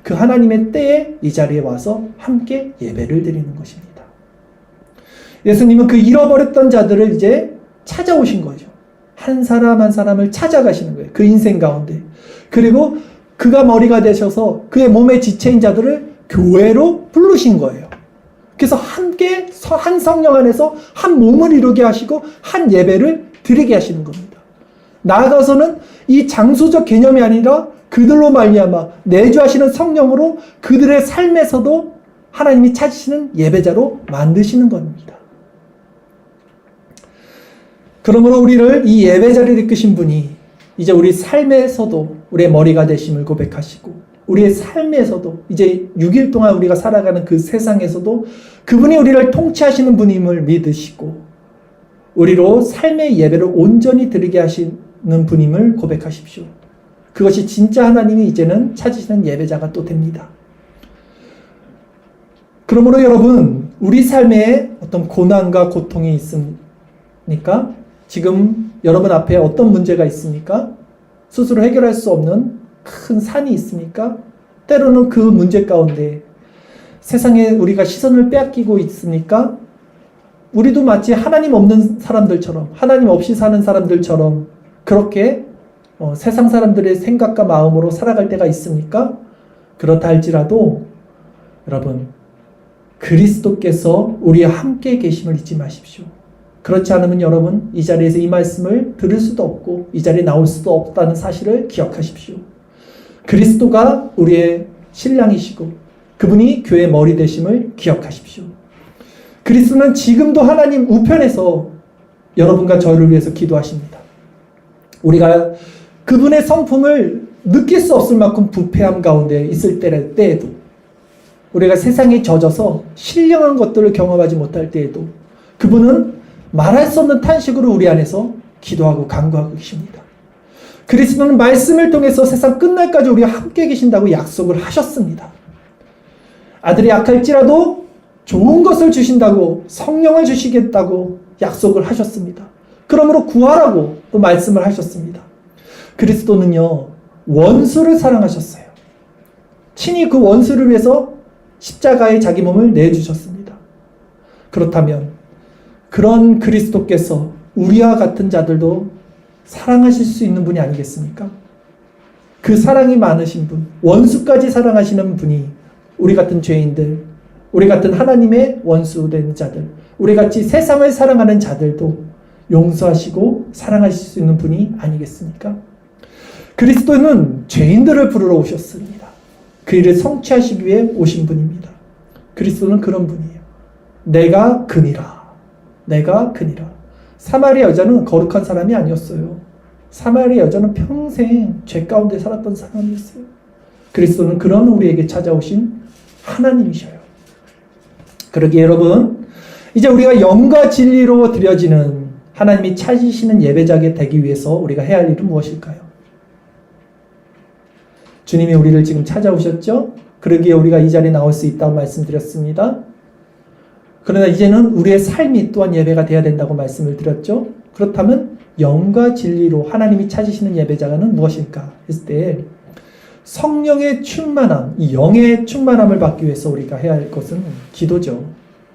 그 하나님의 때에 이 자리에 와서 함께 예배를 드리는 것입니다. 예수님은 그 잃어버렸던 자들을 이제 찾아오신 거죠. 한 사람 한 사람을 찾아가시는 거예요. 그 인생 가운데. 그리고 그가 머리가 되셔서 그의 몸에 지체인 자들을 교회로 부르신 거예요. 그래서 함께 한 성령 안에서 한 몸을 이루게 하시고 한 예배를 드리게 하시는 겁니다. 나아가서는 이 장소적 개념이 아니라 그들로 말미암아 내주하시는 성령으로 그들의 삶에서도 하나님이 찾으시는 예배자로 만드시는 겁니다. 그러므로 우리를 이 예배자를 이끄신 분이 이제 우리 삶에서도 우리의 머리가 되심을 고백하시고 우리의 삶에서도 이제 6일 동안 우리가 살아가는 그 세상에서도 그분이 우리를 통치하시는 분임을 믿으시고 우리로 삶의 예배를 온전히 드리게 하시는 분임을 고백하십시오. 그것이 진짜 하나님이 이제는 찾으시는 예배자가 또 됩니다. 그러므로 여러분 우리 삶에 어떤 고난과 고통이 있습니까? 지금 여러분 앞에 어떤 문제가 있습니까? 스스로 해결할 수 없는 큰 산이 있습니까? 때로는 그 문제 가운데 세상에 우리가 시선을 빼앗기고 있습니까? 우리도 마치 하나님 없는 사람들처럼 하나님 없이 사는 사람들처럼 그렇게 세상 사람들의 생각과 마음으로 살아갈 때가 있습니까? 그렇다 할지라도 여러분 그리스도께서 우리와 함께 계심을 잊지 마십시오. 그렇지 않으면 여러분 이 자리에서 이 말씀을 들을 수도 없고 이 자리에 나올 수도 없다는 사실을 기억하십시오. 그리스도가 우리의 신랑이시고 그분이 교회의 머리 되심을 기억하십시오. 그리스도는 지금도 하나님 우편에서 여러분과 저를 위해서 기도하십니다. 우리가 그분의 성품을 느낄 수 없을 만큼 부패함 가운데 있을 때에도 우리가 세상에 젖어서 신령한 것들을 경험하지 못할 때에도 그분은 말할 수 없는 탄식으로 우리 안에서 기도하고 간구하고 계십니다. 그리스도는 말씀을 통해서 세상 끝날까지 우리와 함께 계신다고 약속을 하셨습니다. 아들이 약할지라도 좋은 것을 주신다고 성령을 주시겠다고 약속을 하셨습니다. 그러므로 구하라고 또 말씀을 하셨습니다. 그리스도는요 원수를 사랑하셨어요. 친히 그 원수를 위해서 십자가에 자기 몸을 내주셨습니다. 그렇다면 그런 그리스도께서 우리와 같은 자들도 사랑하실 수 있는 분이 아니겠습니까? 그 사랑이 많으신 분, 원수까지 사랑하시는 분이 우리 같은 죄인들, 우리 같은 하나님의 원수된 자들, 우리 같이 세상을 사랑하는 자들도 용서하시고 사랑하실 수 있는 분이 아니겠습니까? 그리스도는 죄인들을 부르러 오셨습니다. 그 일을 성취하시기 위해 오신 분입니다. 그리스도는 그런 분이에요. 내가 그니라. 내가 그니라. 사마리아 여자는 거룩한 사람이 아니었어요. 사마리아 여자는 평생 죄 가운데 살았던 사람이었어요. 그리스도는 그런 우리에게 찾아오신 하나님이셔요. 그러기에 여러분 이제 우리가 영과 진리로 드려지는 하나님이 찾으시는 예배자가 되기 위해서 우리가 해야 할 일은 무엇일까요? 주님이 우리를 지금 찾아오셨죠? 그러기에 우리가 이 자리에 나올 수 있다고 말씀드렸습니다. 그러나 이제는 우리의 삶이 또한 예배가 되어야 된다고 말씀을 드렸죠. 그렇다면 영과 진리로 하나님이 찾으시는 예배자는 무엇일까 했을 때 성령의 충만함, 이 영의 충만함을 받기 위해서 우리가 해야 할 것은 기도죠.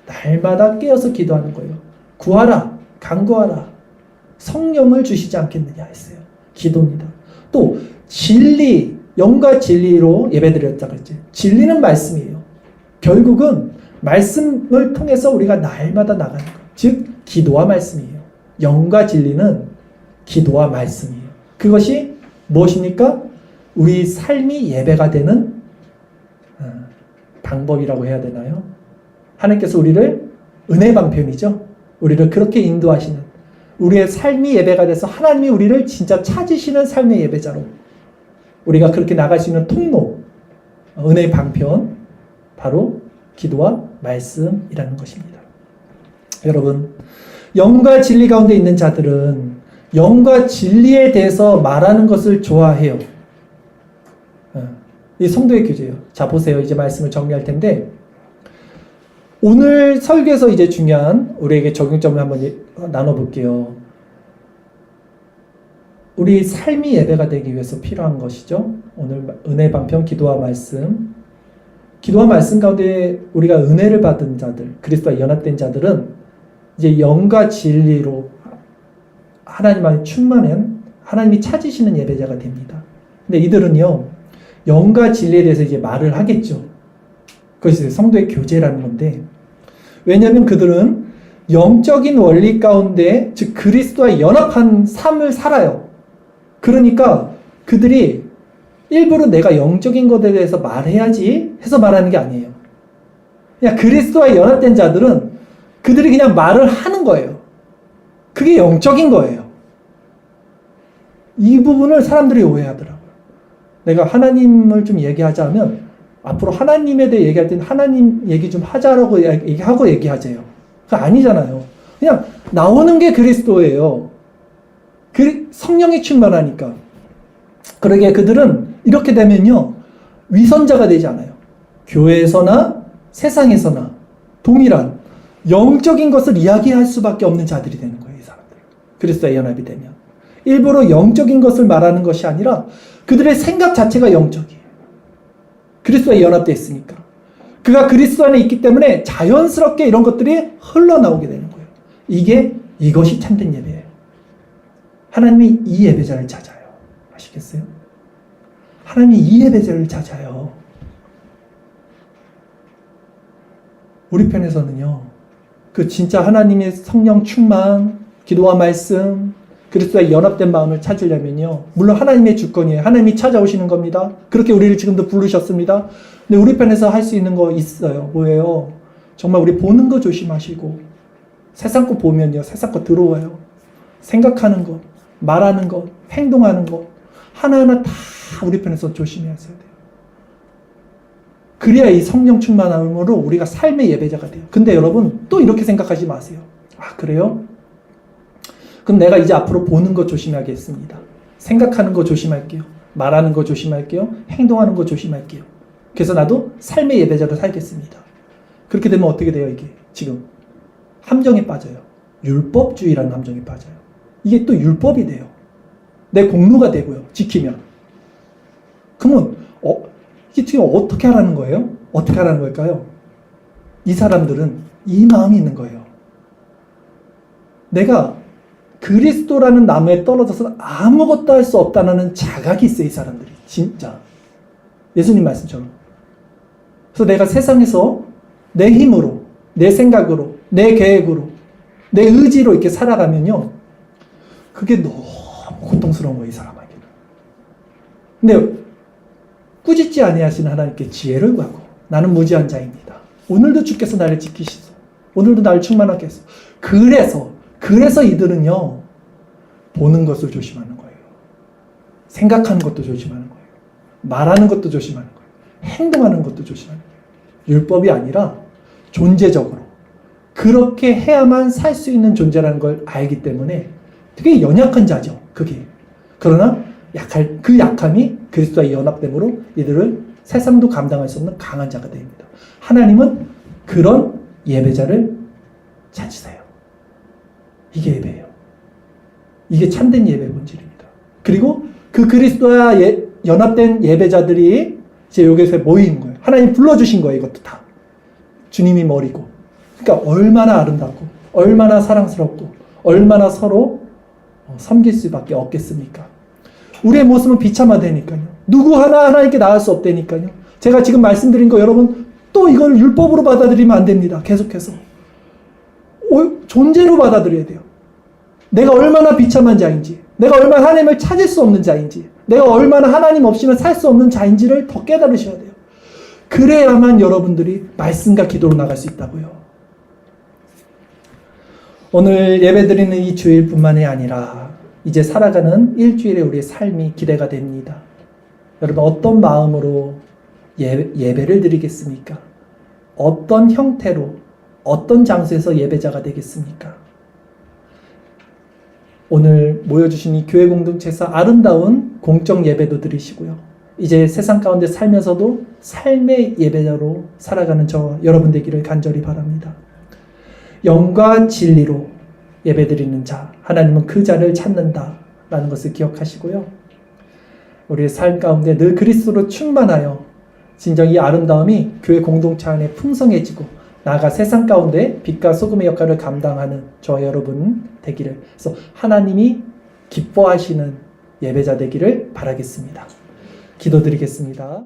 날마다 깨어서 기도하는 거예요. 구하라, 간구하라. 성령을 주시지 않겠느냐 했어요. 기도입니다. 또 진리, 영과 진리로 예배드렸다 그랬죠. 진리는 말씀이에요. 결국은 말씀을 통해서 우리가 날마다 나가는 것. 즉 기도와 말씀이에요. 영과 진리는 기도와 말씀이에요. 그것이 무엇입니까? 우리 삶이 예배가 되는 방법이라고 해야 되나요? 하나님께서 우리를 은혜 방편이죠. 우리를 그렇게 인도하시는 우리의 삶이 예배가 돼서 하나님이 우리를 진짜 찾으시는 삶의 예배자로 우리가 그렇게 나갈 수 있는 통로, 은혜의 방편, 바로 기도와 말씀이라는 것입니다. 여러분, 영과 진리 가운데 있는 자들은 영과 진리에 대해서 말하는 것을 좋아해요. 이 성도의 교제예요. 자, 보세요. 이제 말씀을 정리할 텐데, 오늘 설교에서 이제 중요한 우리에게 적용점을 한번 나눠볼게요. 우리 삶이 예배가 되기 위해서 필요한 것이죠. 오늘 은혜 방편 기도와 말씀. 기도와 말씀 가운데 우리가 은혜를 받은 자들, 그리스도와 연합된 자들은 이제 영과 진리로 하나님 안에 충만한 하나님이 찾으시는 예배자가 됩니다. 근데 이들은요, 영과 진리에 대해서 이제 말을 하겠죠. 그것이 성도의 교제라는 건데, 왜냐하면 그들은 영적인 원리 가운데, 즉 그리스도와 연합한 삶을 살아요. 그러니까 그들이 일부러 내가 영적인 것에 대해서 말해야지 해서 말하는 게 아니에요. 그냥 그리스도와 연합된 자들은 그들이 그냥 말을 하는 거예요. 그게 영적인 거예요. 이 부분을 사람들이 오해하더라고요. 내가 하나님을 좀 얘기하자면 앞으로 하나님에 대해 얘기할 때는 하나님 얘기 좀 하자라고 얘기하고 얘기하세요. 그거 아니잖아요. 그냥 나오는 게 그리스도예요. 성령이 충만하니까. 그러게 그들은 이렇게 되면요, 위선자가 되지 않아요. 교회에서나 세상에서나 동일한 영적인 것을 이야기할 수밖에 없는 자들이 되는 거예요. 이 사람들. 그리스도의 연합이 되면 일부러 영적인 것을 말하는 것이 아니라 그들의 생각 자체가 영적이에요. 그리스도에 연합되어 있으니까. 그가 그리스도 안에 있기 때문에 자연스럽게 이런 것들이 흘러나오게 되는 거예요. 이것이 참된 예배예요. 하나님이 이 예배자를 찾아요. 아시겠어요? 하나님이 이 예배자를 찾아요. 우리 편에서는요, 그 진짜 하나님의 성령 충만, 기도와 말씀, 그리스도와 연합된 마음을 찾으려면요, 물론 하나님의 주권이에요. 하나님이 찾아오시는 겁니다. 그렇게 우리를 지금도 부르셨습니다. 근데 우리 편에서 할 수 있는 거 있어요. 뭐예요? 정말 우리 보는 거 조심하시고, 세상 거 보면요, 세상 거 들어와요. 생각하는 것, 말하는 것, 행동하는 것 하나하나 다 우리 편에서 조심해야 돼요. 그래야 이 성령 충만함으로 우리가 삶의 예배자가 돼요. 근데 여러분 또 이렇게 생각하지 마세요. 아, 그래요? 그럼 내가 이제 앞으로 보는 거 조심하겠습니다. 생각하는 거 조심할게요. 말하는 거 조심할게요. 행동하는 거 조심할게요. 그래서 나도 삶의 예배자로 살겠습니다. 그렇게 되면 어떻게 돼요? 이게 지금 함정에 빠져요. 율법주의라는 함정에 빠져요. 이게 또 율법이 돼요. 내 공로가 되고요. 지키면. 그러면 이게 지금 어떻게 하라는 거예요? 어떻게 하라는 걸까요? 이 사람들은 이 마음이 있는 거예요. 내가 그리스도라는 나무에 떨어져서 아무것도 할 수 없다는 자각이 있어요. 이 사람들이. 진짜. 예수님 말씀처럼. 그래서 내가 세상에서 내 힘으로, 내 생각으로, 내 계획으로, 내 의지로 이렇게 살아가면요, 그게 너무 고통스러운 거예요. 이 사람에게는. 근데 꾸짖지 아니하시는 하나님께 지혜를 구하고, 나는 무지한 자입니다. 오늘도 주께서 나를 지키시소. 오늘도 나를 충만하게 했소. 그래서 이들은요, 보는 것을 조심하는 거예요. 생각하는 것도 조심하는 거예요. 말하는 것도 조심하는 거예요. 행동하는 것도 조심하는 거예요. 율법이 아니라 존재적으로 그렇게 해야만 살 수 있는 존재라는 걸 알기 때문에 되게 연약한 자죠. 그게. 그러나 그 약함이 그리스도와 연합됨으로 이들을 세상도 감당할 수 없는 강한 자가 됩니다. 하나님은 그런 예배자를 찾으세요. 이게 예배예요. 이게 참된 예배의 본질입니다. 그리고 그 그리스도와 연합된 예배자들이 이제 여기서 모이는 거예요. 하나님 불러주신 거예요. 이것도 다. 주님이 머리고. 그러니까 얼마나 아름답고 얼마나 사랑스럽고 얼마나 서로 섬길 수밖에 없겠습니까? 우리의 모습은 비참하다니까요. 누구 하나님께 나갈 수 없다니까요. 제가 지금 말씀드린 거 여러분 또 이걸 율법으로 받아들이면 안 됩니다. 계속해서. 존재로 받아들여야 돼요. 내가 얼마나 비참한 자인지, 내가 얼마나 하나님을 찾을 수 없는 자인지, 내가 얼마나 하나님 없이는 살 수 없는 자인지를 더 깨달으셔야 돼요. 그래야만 여러분들이 말씀과 기도로 나갈 수 있다고요. 오늘 예배드리는 이 주일뿐만이 아니라 이제 살아가는 일주일의 우리의 삶이 기대가 됩니다. 여러분 어떤 마음으로 예배를 드리겠습니까? 어떤 형태로, 어떤 장소에서 예배자가 되겠습니까? 오늘 모여주신 이 교회 공동체에서 아름다운 공적 예배도 드리시고요. 이제 세상 가운데 살면서도 삶의 예배자로 살아가는 저 여러분 되기를 간절히 바랍니다. 영과 진리로 예배드리는 자, 하나님은 그 자를 찾는다라는 것을 기억하시고요. 우리의 삶 가운데 늘 그리스도로 충만하여 진정 이 아름다움이 교회 공동체 안에 풍성해지고 나아가 세상 가운데 빛과 소금의 역할을 감당하는 저와 여러분 되기를, 그래서 하나님이 기뻐하시는 예배자 되기를 바라겠습니다. 기도드리겠습니다.